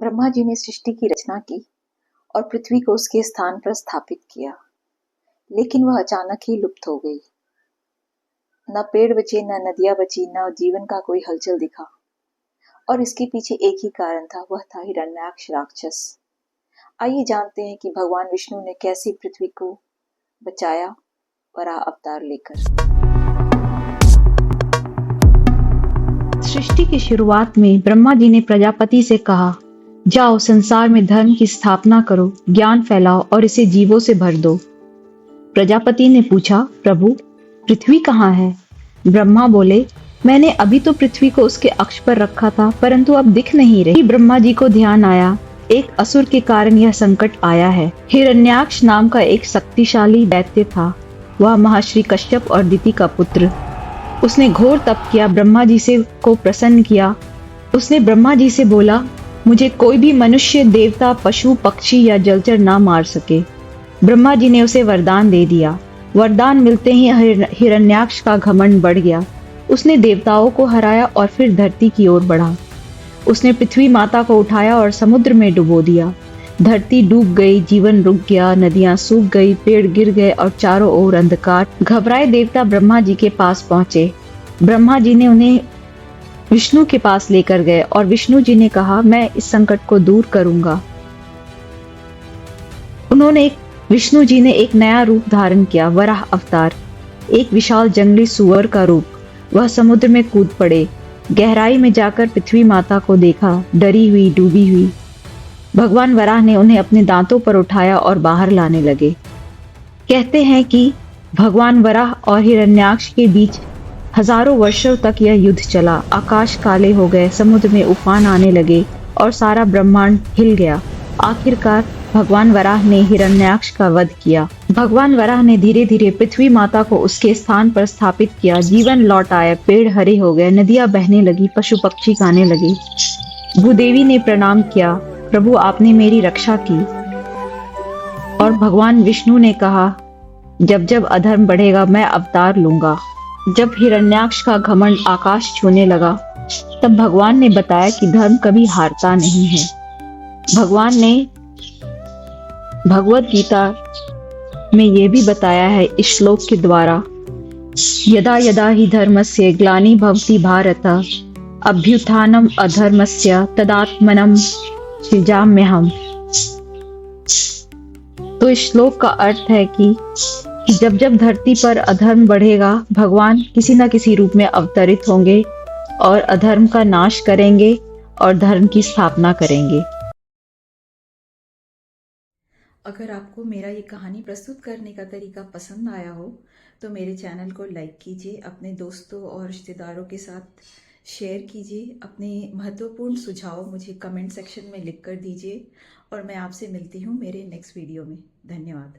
ब्रह्मा जी ने सृष्टि की रचना की और पृथ्वी को उसके स्थान पर स्थापित किया, लेकिन वह अचानक ही लुप्त हो गई। न पेड़ बचे, न नदियां बची, न जीवन का कोई हलचल दिखा। और इसके पीछे एक ही कारण था, वह था हिरण्याक्ष राक्षस। आइए जानते हैं कि भगवान विष्णु ने कैसे पृथ्वी को बचाया वराह अवतार लेकर। सृष्टि की शुरुआत में ब्रह्मा जी ने प्रजापति से कहा, जाओ संसार में धर्म की स्थापना करो, ज्ञान फैलाओ और इसे जीवों से भर दो। प्रजापति ने पूछा, प्रभु पृथ्वी कहाँ है? ब्रह्मा बोले, मैंने अभी तो पृथ्वी को उसके अक्ष पर रखा था, परंतु अब दिख नहीं रही। ब्रह्मा जी को ध्यान आया, एक असुर के कारण यह संकट आया है। हिरण्याक्ष नाम का एक शक्तिशाली दैत्य था। वह महर्षि कश्यप और दिति का पुत्र। उसने घोर तप किया, ब्रह्मा जी से को प्रसन्न किया। उसने ब्रह्मा जी से बोला, मुझे कोई भी मनुष्य, देवता, पशु, पक्षी या जलचर ना मार सके। ब्रह्मा जी ने उसे वरदान दे दिया। वरदान मिलते ही हिरण्याक्ष का घमंड बढ़ गया। उसने देवताओं को हराया और फिर धरती की ओर बढ़ा। उसने पृथ्वी माता को उठाया और समुद्र में डुबो दिया। धरती डूब गई, जीवन रुक गया, नदियां सूख गई, पेड़ गिर गए और चारों ओर अंधकार। घबराए देवता ब्रह्मा जी के पास पहुंचे। ब्रह्मा जी ने उन्हें विष्णु के पास लेकर गए और विष्णु जी ने कहा, मैं इस संकट को दूर करूंगा। विष्णु जी ने एक नया रूप धारण किया, वराह अवतार, एक विशाल जंगली सुअर का रूप। वह समुद्र में कूद पड़े। गहराई में जाकर पृथ्वी माता को देखा, डरी हुई, डूबी हुई। भगवान वराह ने उन्हें अपने दांतों पर उठाया और बाहर लाने लगे। कहते हैं कि भगवान वराह और हिरण्याक्ष के बीच हजारों वर्षों तक यह युद्ध चला। आकाश काले हो गए, समुद्र में उफान आने लगे और सारा ब्रह्मांड हिल गया। आखिरकार भगवान वराह ने हिरण्याक्ष का वध किया। भगवान वराह ने धीरे धीरे पृथ्वी माता को उसके स्थान पर स्थापित किया। जीवन लौट आया, पेड़ हरे हो गए, नदियां बहने लगी, पशु पक्षी गाने लगे। भूदेवी ने प्रणाम किया, प्रभु आपने मेरी रक्षा की। और भगवान विष्णु ने कहा, जब जब अधर्म बढ़ेगा मैं अवतार लूंगा। जब हिरण्याक्ष का घमंड आकाश छूने लगा, तब भगवान ने बताया कि धर्म कभी हारता नहीं है। भगवान ने भगवत गीता में ये भी बताया है इस श्लोक के द्वारा, यदा यदा हि धर्मस्य ग्लानि भवति भारत अभ्युत्थानम अधर्मस्य तदात्मनं सृजाम्यहम्। तो इस श्लोक का अर्थ है कि जब जब धरती पर अधर्म बढ़ेगा, भगवान किसी न किसी रूप में अवतरित होंगे और अधर्म का नाश करेंगे और धर्म की स्थापना करेंगे। अगर आपको मेरा ये कहानी प्रस्तुत करने का तरीका पसंद आया हो तो मेरे चैनल को लाइक कीजिए, अपने दोस्तों और रिश्तेदारों के साथ शेयर कीजिए। अपने महत्वपूर्ण सुझाव मुझे कमेंट सेक्शन में लिख कर दीजिए और मैं आपसे मिलती हूँ मेरे नेक्स्ट वीडियो में। धन्यवाद।